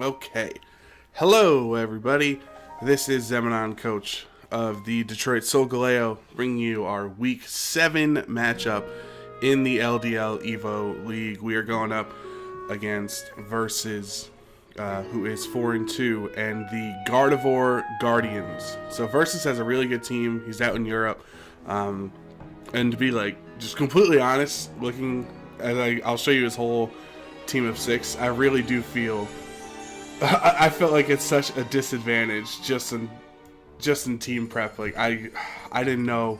Okay. Hello, everybody. This is Zemanon, coach of the Detroit Solgaleo, bringing you our Week 7 matchup in the LDL EVO League. We are going up against Versus, who is 4-2, and the Gardevoir Guardians. So Versus has a really good team. He's out in Europe. And to be just completely honest, looking at I'll show you his whole team of 6. I really do feel I felt like it's such a disadvantage just in team prep. I didn't know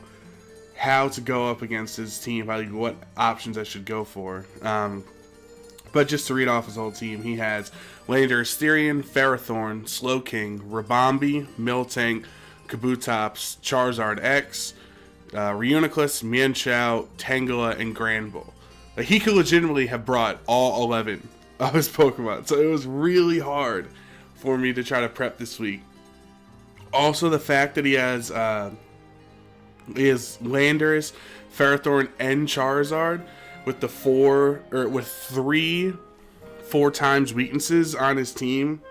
how to go up against his team, what options I should go for. But just to read off his whole team, he has Landorus, Therian, Ferrothorn, Slowking, Rabombi, Miltank, Kabutops, Charizard X, Reuniclus, Mienshao, Tangela, and Granbull. He could legitimately have brought all 11 of his Pokemon, so it was really hard for me to try to prep this week. Also, the fact that he has Landorus, Ferrothorn, and Charizard with three 4x weaknesses on his team,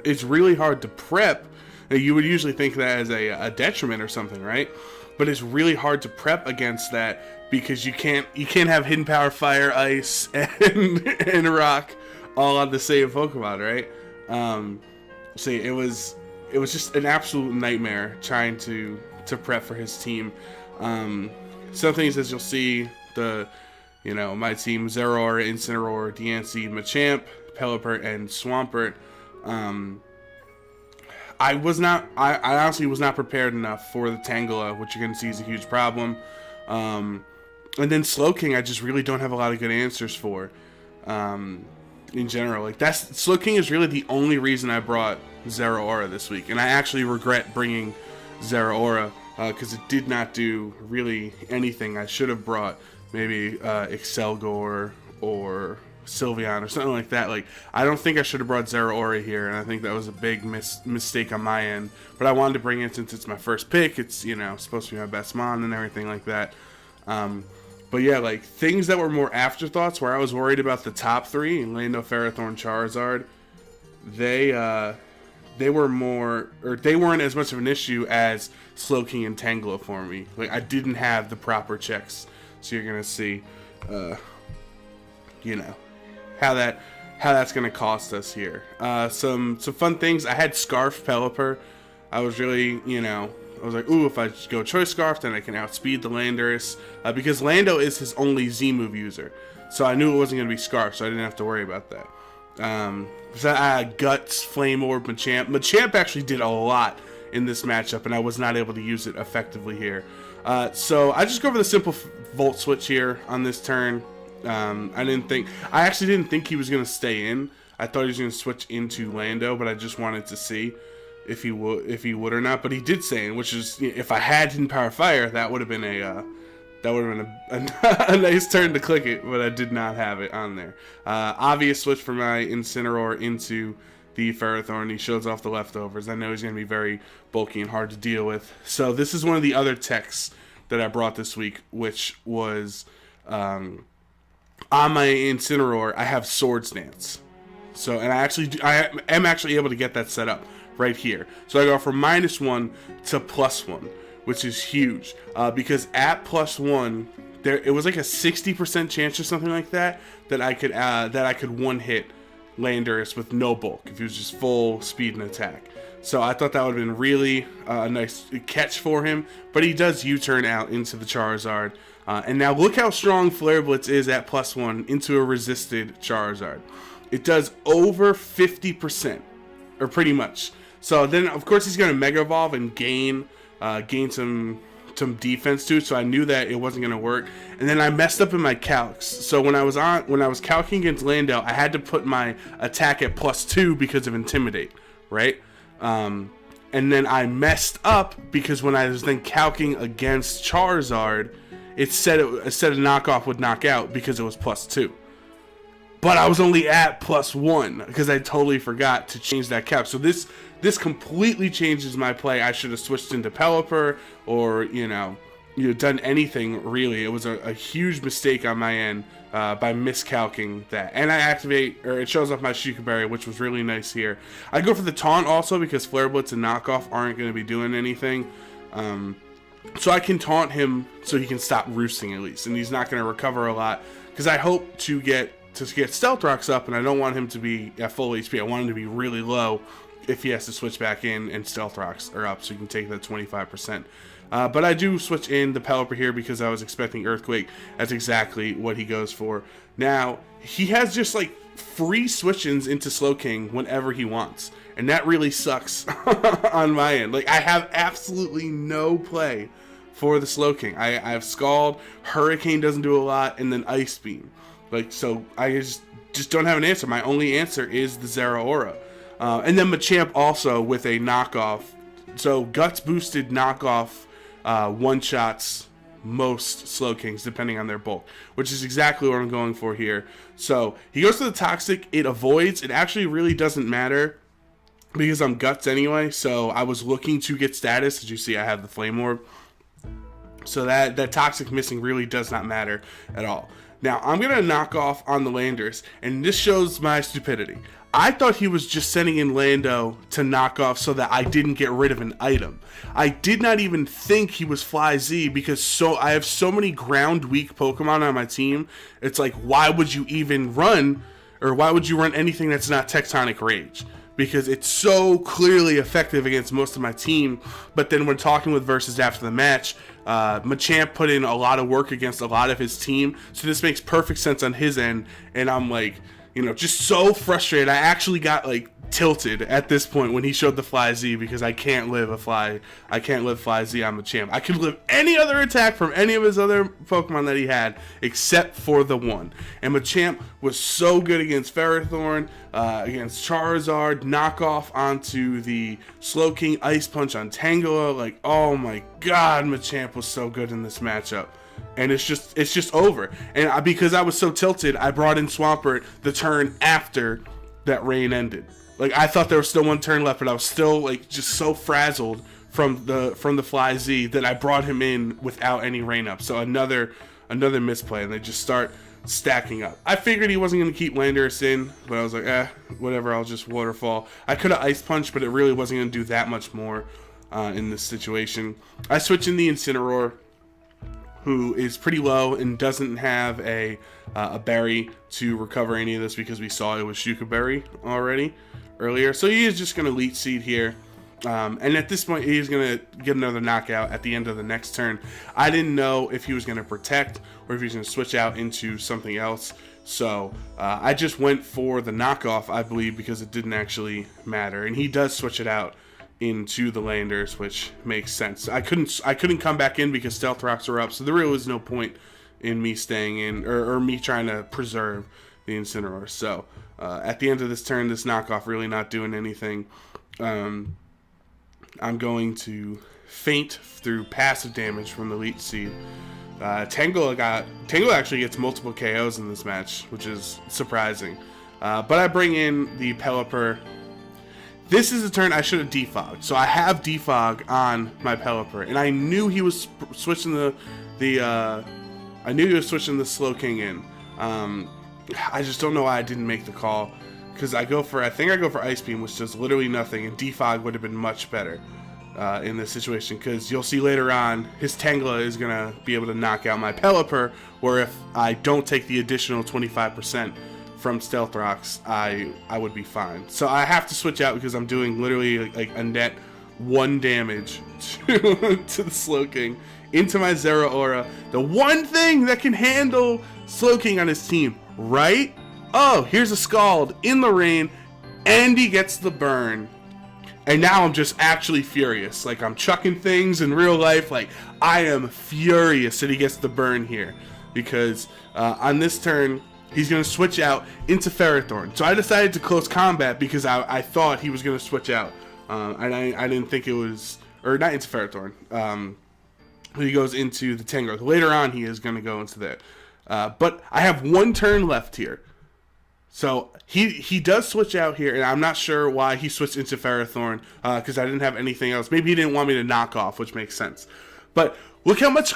it's really hard to prep. Now, you would usually think that as a detriment or something, right? But it's really hard to prep against that because you can't have Hidden Power, Fire, Ice, and Rock all on the same Pokemon, right? So it was just an absolute nightmare trying to prep for his team. Some things, as you'll see, my team: Zeraora, Incineroar, Diancie, Machamp, Pelipper, and Swampert. I honestly was not prepared enough for the Tangela, which you're going to see is a huge problem. And then Slowking, I just really don't have a lot of good answers for. In general, Slowking is really the only reason I brought Zeraora this week, and I actually regret bringing Zeraora because it did not do really anything. I should have brought maybe Excelgor or Sylveon or something like that. I don't think I should have brought Zeraora here, and I think that was a big mistake on my end. But I wanted to bring it since it's my first pick. It's supposed to be my best mon and everything like that. But yeah, things that were more afterthoughts, where I was worried about the top 3, Lando, Ferrothorn, Charizard, they weren't as much of an issue as Slowking and Tangela for me. I didn't have the proper checks, so you're gonna see, how that's gonna cost us here. Some fun things. I had Scarf Pelipper. I was really, I was like, ooh, if I just go Choice Scarf, then I can outspeed the Landorus. Because Lando is his only Z-move user. So I knew it wasn't going to be Scarf, so I didn't have to worry about that. So I had Guts, Flame Orb, Machamp. Machamp actually did a lot in this matchup, and I was not able to use it effectively here. So I just go for the simple Volt Switch here on this turn. I actually didn't think he was going to stay in. I thought he was going to switch into Lando, but I just wanted to see if he would or not. But he did stay in, which is, if I had Hidden Power Fire, that would have been a nice turn to click it, but I did not have it on there. Obvious switch for my Incineroar into the Ferrothorn. He shows off the leftovers. I know he's going to be very bulky and hard to deal with. So this is one of the other techs that I brought this week, which was on my Incineroar, I have Swords Dance. So, and I am actually able to get that set up right here. So I go from -1 to +1, which is huge, because at +1, it was like a 60% chance or something like that I could one-hit Landorus with no bulk if he was just full speed and attack. So I thought that would have been really a nice catch for him, but he does U-turn out into the Charizard. And now look how strong Flare Blitz is at +1 into a resisted Charizard. It does over 50%, or pretty much. So then, of course, he's going to Mega Evolve and gain some defense too. So I knew that it wasn't going to work. And then I messed up in my calcs. So when I was calcing against Lando, I had to put my attack at +2 because of Intimidate, right? And then I messed up because when I was then calcing against Charizard, it said a knockoff would knock out because it was +2. But I was only at +1 because I totally forgot to change that cap. So this completely changes my play. I should have switched into Pelipper or, done anything really. It was a huge mistake on my end by miscalculating that. And I activate, or it shows off my Shukaberry, which was really nice here. I go for the taunt also because Flare Blitz and Knockoff aren't going to be doing anything. So I can taunt him so he can stop roosting at least, and he's not going to recover a lot because I hope to get Stealth Rocks up, and I don't want him to be at full HP. I want him to be really low if he has to switch back in and Stealth Rocks are up, so you can take that 25%. But I do switch in the Pelipper here because I was expecting Earthquake. That's exactly what he goes for. Now, he has just like free switch-ins into Slowking whenever he wants, and that really sucks on my end. Like, I have absolutely no play for the Slowking. I have Scald, Hurricane doesn't do a lot, and then Ice Beam. Like, so I just don't have an answer. My only answer is the Zeraora. And then Machamp also with a knockoff. So Guts boosted knockoff one-shots most Slowkings depending on their bulk, which is exactly what I'm going for here. So he goes to the Toxic, it avoids. It actually really doesn't matter because I'm Guts anyway. So I was looking to get status. As you see, I have the Flame Orb. So that Toxic missing really does not matter at all. Now, I'm going to knock off on the Landers, and this shows my stupidity. I thought he was just sending in Lando to knock off so that I didn't get rid of an item. I did not even think he was Fly Z because I have so many ground weak Pokemon on my team. It's like, why would you even run, or why would you run anything that's not Tectonic Rage? Because it's so clearly effective against most of my team. But then when talking with Versus after the match, Machamp put in a lot of work against a lot of his team, so this makes perfect sense on his end, and I'm like, just so frustrated. I actually got like tilted at this point when he showed the Fly Z because I can't live Fly Z on Machamp. I could live any other attack from any of his other Pokemon that he had except for the one. And Machamp was so good against Ferrothorn, against Charizard, knockoff onto the Slowking, Ice Punch on Tangela. Like, oh my god, Machamp was so good in this matchup. And it's just over. And because I was so tilted, I brought in Swampert the turn after that rain ended. Like, I thought there was still one turn left, but I was still like just so frazzled from the Fly Z that I brought him in without any rain up. So another misplay, and they just start stacking up. I figured he wasn't going to keep Landorus in, but I was like, whatever, I'll just Waterfall. I could have Ice Punch, but it really wasn't going to do that much more in this situation. I switch in the Incineroar, who is pretty low and doesn't have a berry to recover any of this because we saw it was Shukaberry already earlier. So he is just going to Leech Seed here. And at this point, he's going to get another knockout at the end of the next turn. I didn't know if he was going to Protect or if he was going to switch out into something else. So I just went for the knockoff, I believe, because it didn't actually matter. And he does switch it out into the Landers, which makes sense. I couldn't come back in because Stealth Rocks were up, so there really was no point in me staying in or me trying to preserve the Incineroar. So at the end of this turn, this knockoff really not doing anything. I'm going to faint through passive damage from the Leech Seed. Tangela actually gets multiple KOs in this match, which is surprising. But I bring in the Pelipper. This is a turn I should have defogged. So I have defog on my Pelipper, and I knew he was switching the Slowking in. I just don't know why I didn't make the call, because I think I go for Ice Beam, which does literally nothing, and defog would have been much better in this situation, because you'll see later on his Tangela is gonna be able to knock out my Pelipper, where if I don't take the additional 25% from Stealth Rocks, I would be fine. So I have to switch out because I'm doing literally like a net 1 damage to the Slowking into my Zeraora, the one thing that can handle Slowking on his team, right? Oh, here's a Scald in the rain, and he gets the burn. And now I'm just actually furious. Like, I'm chucking things in real life. Like, I am furious that he gets the burn here, because on this turn, he's going to switch out into Ferrothorn. So I decided to close combat because I thought he was going to switch out. And I didn't think it was... Or not into Ferrothorn. He goes into the Tangrowth. Later on, he is going to go into that. But I have 1 turn left here. So he does switch out here, and I'm not sure why he switched into Ferrothorn, because I didn't have anything else. Maybe he didn't want me to knock off, which makes sense. But look how much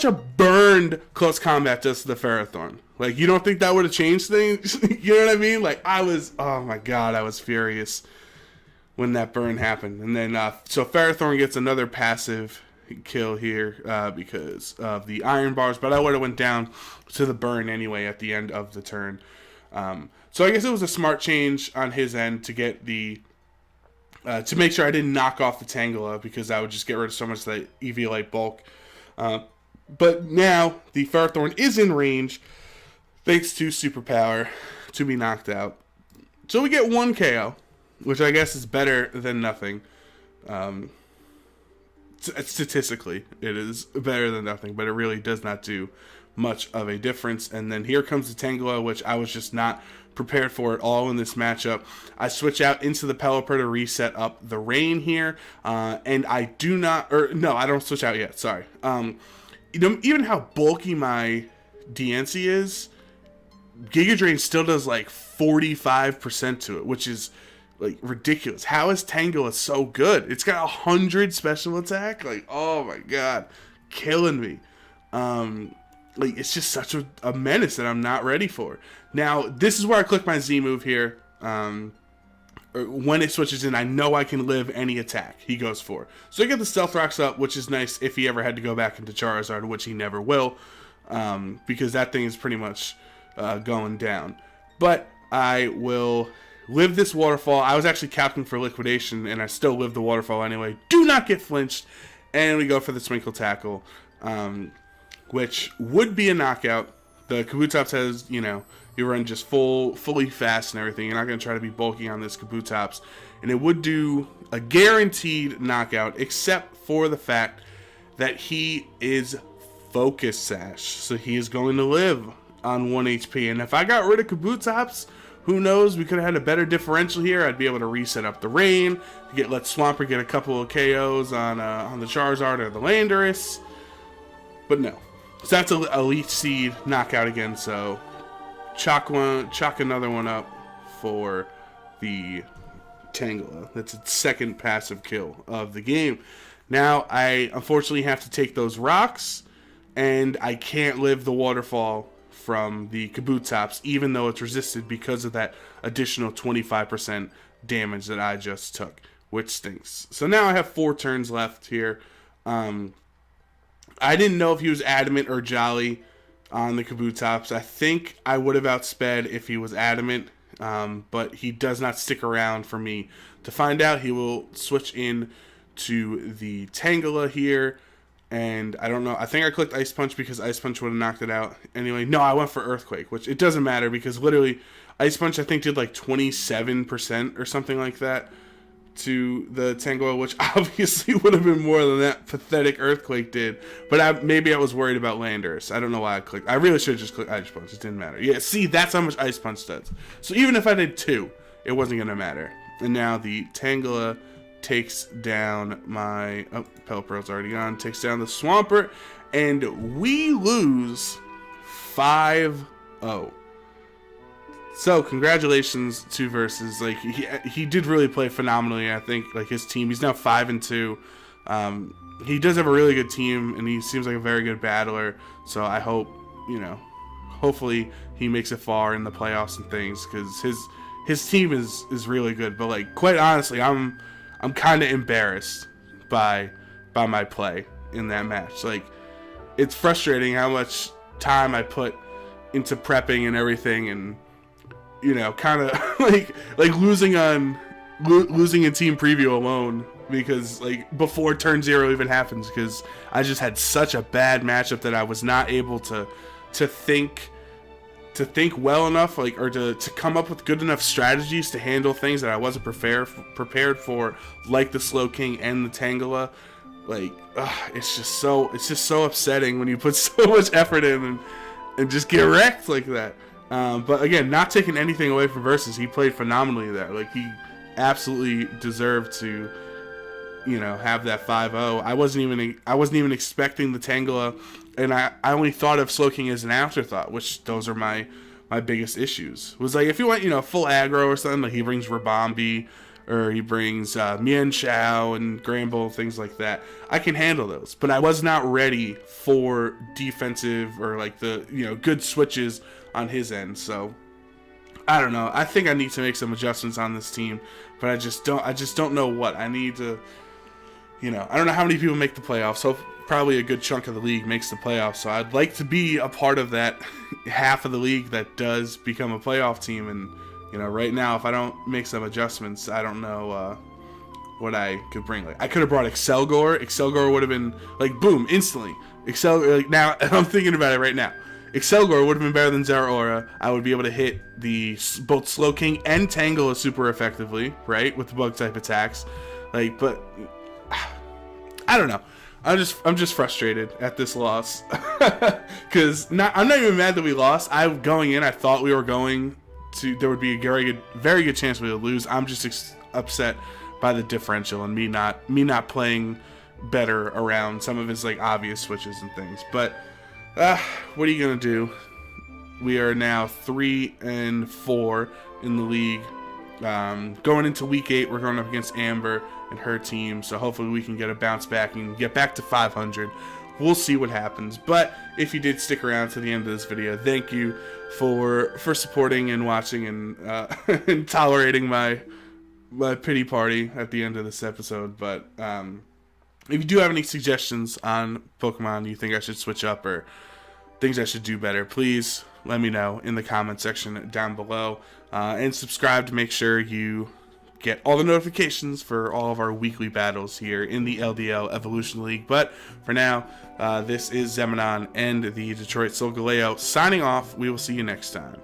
a burned close combat does to the Ferrothorn. Like, you don't think that would have changed things? You know what I mean? Like, oh my god, I was furious when that burn happened. And then, so Ferrothorn gets another passive kill here because of the iron bars, but I would have went down to the burn anyway at the end of the turn. So I guess it was a smart change on his end to get the to make sure I didn't knock off the Tangela, because I would just get rid of so much of that Eviolite bulk. But now the Ferrothorn is in range, thanks to Superpower, to be knocked out. So we get 1 KO, which I guess is better than nothing. Statistically, it is better than nothing, but it really does not do much of a difference. And then here comes the Tangela, which I was just not prepared for at all in this matchup. I switch out into the Pelipper to reset up the Rain here, and I do not, or no, I don't switch out yet, sorry. You know, even how bulky my DNC is, Giga Drain still does like 45% to it, which is like ridiculous. How is Tangela so good? It's got 100 special attack. Like, oh my god, killing me. Like, it's just such a menace that I'm not ready for. Now, this is where I click my Z move here. When it switches in, I know I can live any attack he goes for. So I get the Stealth Rocks up, which is nice if he ever had to go back into Charizard, which he never will, because that thing is pretty much going down. But I will live this Waterfall. I was actually captain for Liquidation, and I still live the Waterfall anyway. Do not get flinched. And we go for the Twinkle Tackle, which would be a knockout. The Kabutops has, you know, you run just fully fast and everything. You're not going to try to be bulky on this Kabutops. And it would do a guaranteed knockout, except for the fact that he is Focus Sash. So he is going to live on 1 HP. And if I got rid of Kabutops, who knows, we could have had a better differential here. I'd be able to reset up the Rain, let Swampert get a couple of KOs on the Charizard or the Landorus. But no. So that's a Leech Seed knockout again, so chalk another one up for the Tangela. That's its second passive kill of the game. Now, I unfortunately have to take those rocks, and I can't live the Waterfall from the Kabutops, even though it's resisted because of that additional 25% damage that I just took, which stinks. So now I have 4 turns left here. I didn't know if he was Adamant or Jolly on the Kabutops. I think I would have outsped if he was Adamant, but he does not stick around for me to find out. He will switch in to the Tangela here, and I don't know. I think I clicked Ice Punch because Ice Punch would have knocked it out. Anyway, no, I went for Earthquake, which it doesn't matter because literally Ice Punch I think did like 27% or something like that to the Tangela, which obviously would have been more than that pathetic Earthquake did. But maybe I was worried about Landorus. I don't know why I clicked. I really should have just clicked Ice Punch. It didn't matter. Yeah, see, that's how much Ice Punch does. So even if I did 2, it wasn't going to matter. And now the Tangela takes down my... Oh, Pelipper's already on. Takes down the Swampert. And we lose 5-0. So, congratulations to Versus. Like, he did really play phenomenally, I think. Like, his team, he's now 5-2. He does have a really good team, and he seems like a very good battler. So, I hope, you know, hopefully he makes it far in the playoffs and things, because his team is really good. But, like, quite honestly, I'm kind of embarrassed by my play in that match. Like, it's frustrating how much time I put into prepping and everything, and you know, kind of like losing in team preview alone, because like before turn 0 even happens, because I just had such a bad matchup that I was not able to think well enough, like, or to come up with good enough strategies to handle things that I wasn't prepared for, like the Slowking and the Tangela. Like, it's just so upsetting when you put so much effort in and just get wrecked like that. But again, not taking anything away from Versus, he played phenomenally there. Like, he absolutely deserved to, you know, have that 5-0. I wasn't even expecting the Tangela, and I only thought of Slowking as an afterthought, which those are my biggest issues. Was like, if you went, you know, full aggro or something, like he brings Rabombi or he brings Mian Chao and Granbull, things like that, I can handle those. But I was not ready for defensive or like the good switches on his end. So I don't know. I think I need to make some adjustments on this team, but I just don't know what I need to. I don't know how many people make the playoffs. So probably a good chunk of the league makes the playoffs. So I'd like to be a part of that half of the league that does become a playoff team. And right now, if I don't make some adjustments, I don't know what I could bring. Like I could have brought Excelgor. Excelgor would have been like boom instantly. Now I'm thinking about it right now. Excelgor would have been better than Zeraora. I would be able to hit both Slowking and Tangle super effectively, right, with the bug type attacks. But I don't know. I'm just frustrated at this loss because I'm not even mad that we lost. Going in, I thought we were going to. There would be a very good chance we would lose. I'm just upset by the differential and me not playing better around some of his obvious switches and things. But what are you gonna do? We are now 3-4 in the league. Going into week 8, we're going up against Amber and her team, so hopefully we can get a bounce back and get back to 500. We'll see what happens. But if you did stick around to the end of this video, thank you for supporting and watching and and tolerating my pity party at the end of this episode. But if you do have any suggestions on Pokemon you think I should switch up or things I should do better, please let me know in the comment section down below. And subscribe to make sure you get all the notifications for all of our weekly battles here in the LDL Evolution League. But for now, this is Zemanon and the Detroit Solgaleo signing off. We will see you next time.